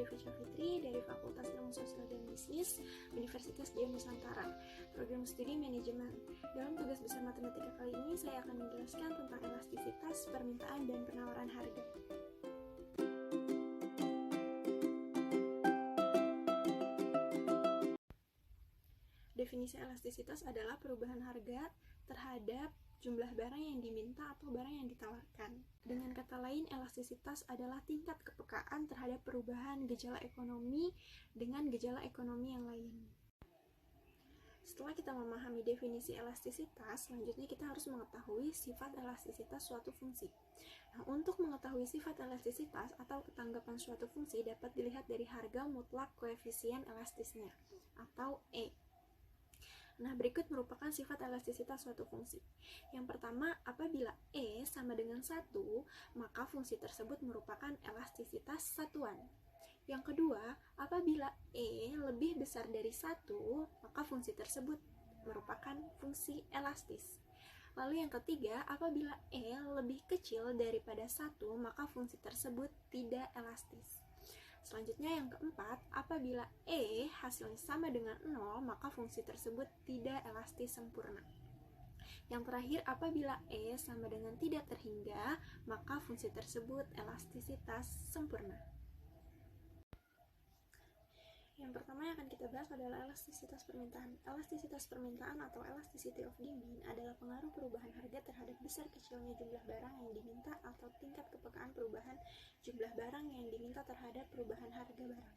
Arifah Fitri dari Fakultas Ilmu Sosial dan Bisnis Universitas Dian Nusantara, Program Studi Manajemen. Dalam tugas besar matematika kali ini, saya akan menjelaskan tentang elastisitas, permintaan, dan penawaran harga. Definisi elastisitas adalah perubahan harga terhadap jumlah barang yang diminta atau barang yang ditawarkan. Dengan kata lain, elastisitas adalah tingkat kepekaan terhadap perubahan gejala ekonomi dengan gejala ekonomi yang lain. Setelah kita memahami definisi elastisitas, selanjutnya kita harus mengetahui sifat elastisitas suatu fungsi. Nah, untuk mengetahui sifat elastisitas atau ketanggapan suatu fungsi dapat dilihat dari harga mutlak koefisien elastisnya, atau E. Nah, berikut merupakan sifat elastisitas suatu fungsi. Yang pertama, apabila E sama dengan 1, maka fungsi tersebut merupakan elastisitas satuan. Yang kedua, apabila E lebih besar dari 1, maka fungsi tersebut merupakan fungsi elastis. Lalu yang ketiga, apabila E lebih kecil daripada 1, maka fungsi tersebut tidak elastis. Selanjutnya yang keempat, apabila E hasilnya sama dengan 0, maka fungsi tersebut tidak elastis sempurna. Yang terakhir, apabila E sama dengan tidak terhingga, maka fungsi tersebut elastisitas sempurna. Yang pertama yang akan kita bahas adalah elastisitas permintaan. Elastisitas permintaan atau elasticity of demand adalah pengaruh perubahan harga terhadap besar kecilnya jumlah barang yang diminta atau tingkat kepekaan perubahan jumlah barang yang diminta terhadap perubahan harga barang.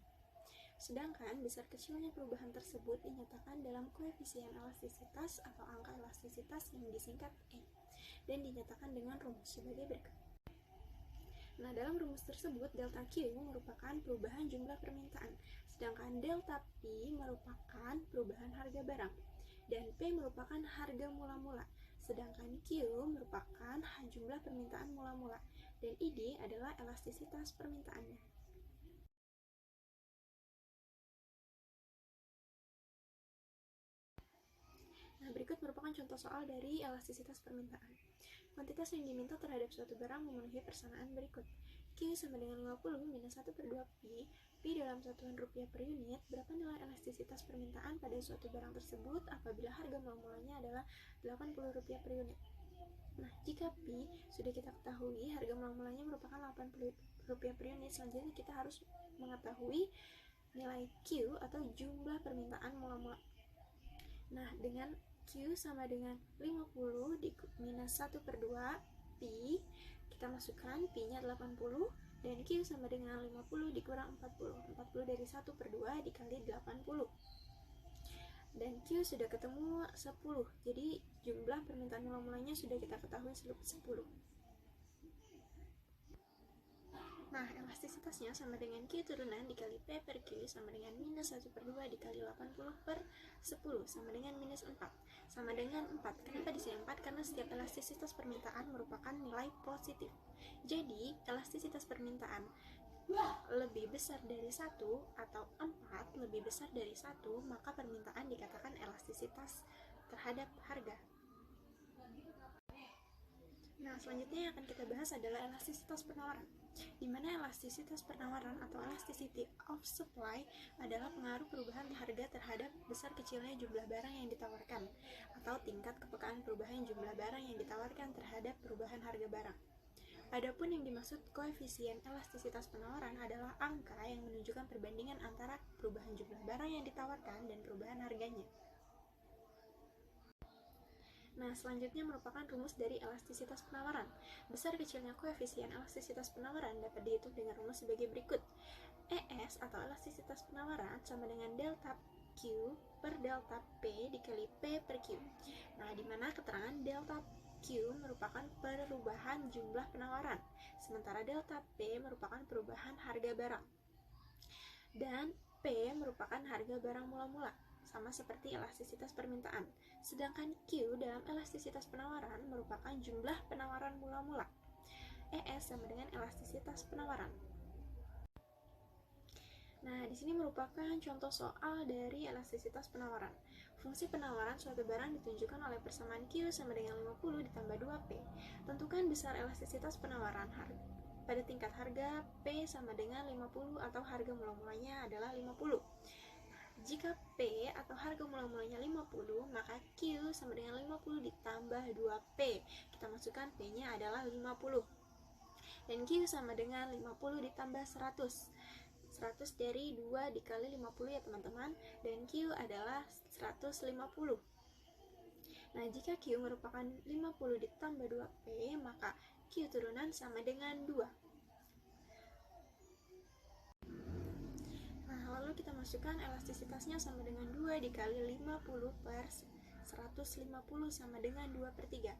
Sedangkan besar kecilnya perubahan tersebut dinyatakan dalam koefisien elastisitas atau angka elastisitas yang disingkat E dan dinyatakan dengan rumus sebagai berikut. Nah, dalam rumus tersebut, delta Q merupakan perubahan jumlah permintaan, sedangkan delta P merupakan perubahan harga barang, dan P merupakan harga mula-mula, sedangkan Q merupakan jumlah permintaan mula-mula, dan ID adalah elastisitas permintaannya. Nah, berikut merupakan contoh soal dari elastisitas permintaan. Kuantitas yang diminta terhadap suatu barang memenuhi persamaan berikut. Q sama dengan 50 minus 1 per 2 Pi. Pi dalam satuan rupiah per unit. Berapa nilai elastisitas permintaan pada suatu barang tersebut apabila harga mula-mulanya adalah 80 rupiah per unit? Nah, jika Pi sudah kita ketahui, harga mula-mulanya merupakan 80 rupiah per unit. Selanjutnya kita harus mengetahui nilai Q atau jumlah permintaan mula-mula. Nah, dengan Q sama dengan 50 minus 1 per 2 Pi, kita masukkan Pi-nya 80, dan Q sama dengan 50 dikurang 40. 40 dari 1 per 2 dikali 80. Dan Q sudah ketemu 10, jadi jumlah permintaan mula-mulanya sudah kita ketahui 10. Nah, elastisitasnya sama dengan Q turunan dikali P per Q sama dengan minus 1 per 2 dikali 80 per 10 sama dengan minus 4 sama dengan 4. Kenapa di sini 4? Karena setiap elastisitas permintaan merupakan nilai positif. Jadi, elastisitas permintaan lebih besar dari 1 atau 4 lebih besar dari 1, maka permintaan dikatakan elastisitas terhadap harga. Nah, selanjutnya yang akan kita bahas adalah elastisitas penawaran, di mana elastisitas penawaran atau elasticity of supply adalah pengaruh perubahan harga terhadap besar kecilnya jumlah barang yang ditawarkan, atau tingkat kepekaan perubahan jumlah barang yang ditawarkan terhadap perubahan harga barang. Adapun yang dimaksud koefisien elastisitas penawaran adalah angka yang menunjukkan perbandingan antara perubahan jumlah barang yang ditawarkan dan perubahan harganya. Nah, selanjutnya merupakan rumus dari elastisitas penawaran. Besar kecilnya koefisien elastisitas penawaran dapat dihitung dengan rumus sebagai berikut. ES atau elastisitas penawaran sama dengan delta Q per delta P dikali P per Q. Nah, di mana keterangan delta Q merupakan perubahan jumlah penawaran, sementara delta P merupakan perubahan harga barang, dan P merupakan harga barang mula-mula, sama seperti elastisitas permintaan. Sedangkan Q dalam elastisitas penawaran merupakan jumlah penawaran mula-mula. ES sama dengan elastisitas penawaran. Nah, di sini merupakan contoh soal dari elastisitas penawaran. Fungsi penawaran suatu barang ditunjukkan oleh persamaan Q sama dengan 50 ditambah 2P. Tentukan besar elastisitas penawaran pada tingkat harga P sama dengan 50 atau harga mula-mulanya adalah 50. Jika P atau harga mula-mulanya 50, maka Q sama dengan 50 ditambah 2P. Kita masukkan P-nya adalah 50. Dan Q sama dengan 50 ditambah 100. 100 dari 2 dikali 50 ya teman-teman. Dan Q adalah 150. Nah, jika Q merupakan 50 ditambah 2P, maka Q turunan sama dengan 2. Nah, lalu kita masukkan elastisitasnya sama dengan 2 dikali 50 per 150 sama dengan 2/3.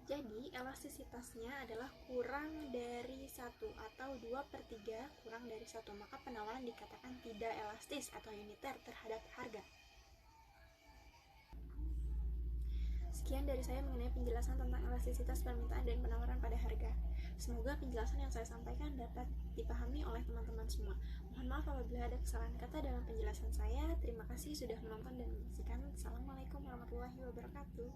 Jadi, elastisitasnya adalah kurang dari 1 atau 2/3 kurang dari 1. Maka penawaran dikatakan tidak elastis atau uniter terhadap harga. Sekian dari saya mengenai penjelasan tentang elastisitas permintaan dan penawaran pada harga. Semoga penjelasan yang saya sampaikan dapat dipahami oleh teman-teman semua. Mohon maaf apabila ada kesalahan kata dalam penjelasan saya. Terima kasih sudah menonton dan menyaksikan. Assalamualaikum warahmatullahi wabarakatuh.